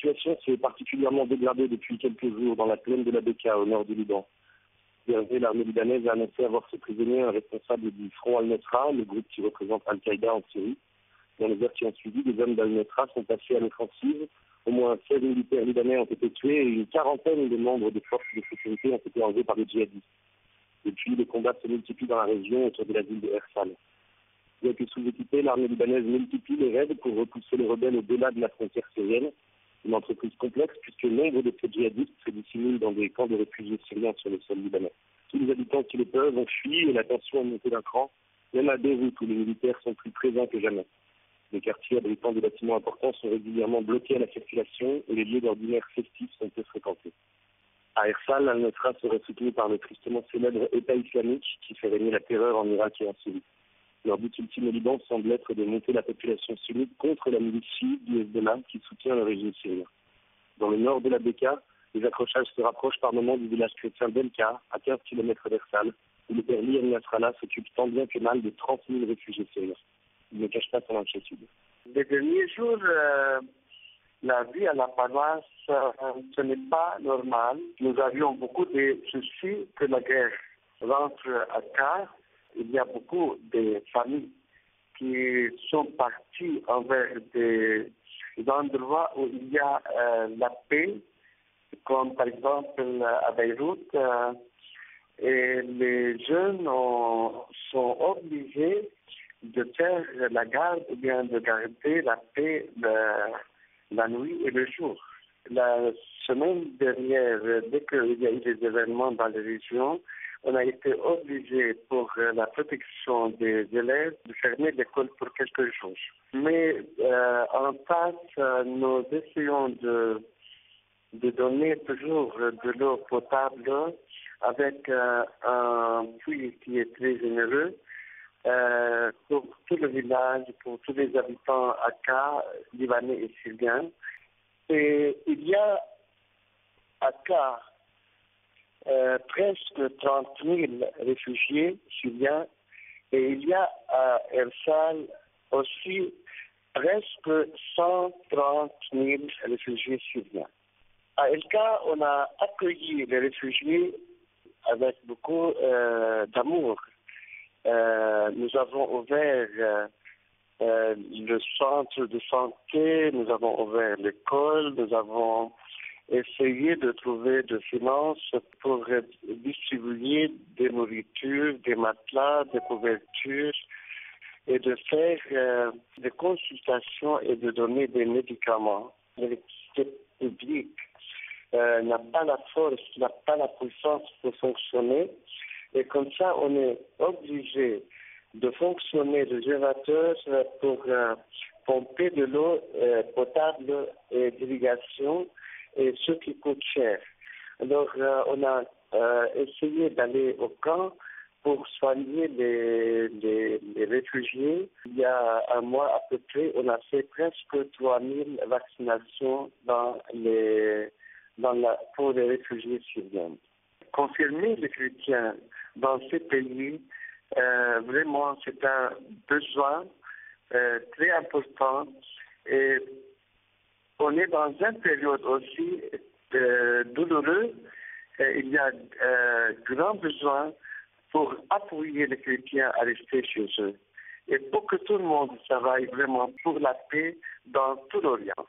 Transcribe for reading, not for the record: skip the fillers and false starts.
situation s'est particulièrement dégradée depuis quelques jours dans la plaine de la Bekaa, au nord du Liban. L'armée libanaise a annoncé avoir fait prisonnier un responsable du Front Al-Nosra, le groupe qui représente Al-Qaïda en Syrie. Dans les heures qui ont suivi, des hommes d'Al-Nosra sont passés à l'offensive. Au moins 16 militaires libanais ont été tués et une quarantaine de membres des forces de sécurité ont été enlevés par des djihadistes. Depuis, les combats se multiplient dans la région autour de la ville de Ersal. Bien que sous-équipée, l'armée libanaise multiplie les raids pour repousser les rebelles au-delà de la frontière syrienne. Une entreprise complexe puisque nombre de ces djihadistes se dissimulent dans des camps de réfugiés syriens sur le sol libanais. Tous les habitants qui le peuvent ont fui et la tension a monté d'un cran, même à Beyrouth où les militaires sont plus présents que jamais. Les quartiers abritant des bâtiments importants sont régulièrement bloqués à la circulation et les lieux d'ordinaire festifs sont peu fréquentés. À Ersal, Al-Nosra serait soutenu par le tristement célèbre État islamique qui fait régner la terreur en Irak et en Syrie. Leur but ultime au Liban semble être de monter la population sunnite contre la milice chiite du Hezbollah qui soutient le régime syrien. Dans le nord de la Bekaa, les accrochages se rapprochent par moments du village chrétien d'Elka, à 15 km d'Ersal, où le père Lir Nasrallah s'occupe tant bien que mal de 30 000 réfugiés syriens. Il ne cache pas son inquiétude. Les derniers jours, la vie à la paroisse, ce n'est pas normal. Nous avions beaucoup de soucis que la guerre rentre à terre. Il y a beaucoup de familles qui sont parties envers des endroits où il y a la paix, comme par exemple à Beyrouth. Et les jeunes sont obligés de faire la garde ou bien de garder la paix la nuit et le jour. La semaine dernière, dès qu'il y a eu des événements dans les régions, on a été obligé pour la protection des élèves de fermer l'école pour quelques jours. Mais en face, nous essayons de donner toujours de l'eau potable avec un puits qui est très généreux pour tout le village, pour tous les habitants Akka, libanais et syriens. Et il y a à Akka presque 30 000 réfugiés syriens et il y a à Ersal aussi presque 130 000 réfugiés syriens. À Elka, on a accueilli les réfugiés avec beaucoup d'amour. Nous avons ouvert le centre de santé, nous avons ouvert l'école, nous avons essayé de trouver des finances pour distribuer des nourritures, des matelas, des couvertures et de faire des consultations et de donner des médicaments. L'électricité publique n'a pas la force, n'a pas la puissance pour fonctionner. Et comme ça, on est obligé de fonctionner les générateurs pour pomper de l'eau potable et d'irrigation, et ce qui coûte cher. Alors, on a essayé d'aller au camp pour soigner les réfugiés. Il y a un mois à peu près, on a fait presque 3000 vaccinations pour les réfugiés syriens. Confirmer les chrétiens dans ces pays, vraiment, c'est un besoin très important. Et on est dans une période aussi douloureuse. Il y a grand besoin pour appuyer les chrétiens à rester chez eux. Et pour que tout le monde travaille vraiment pour la paix dans tout l'Orient.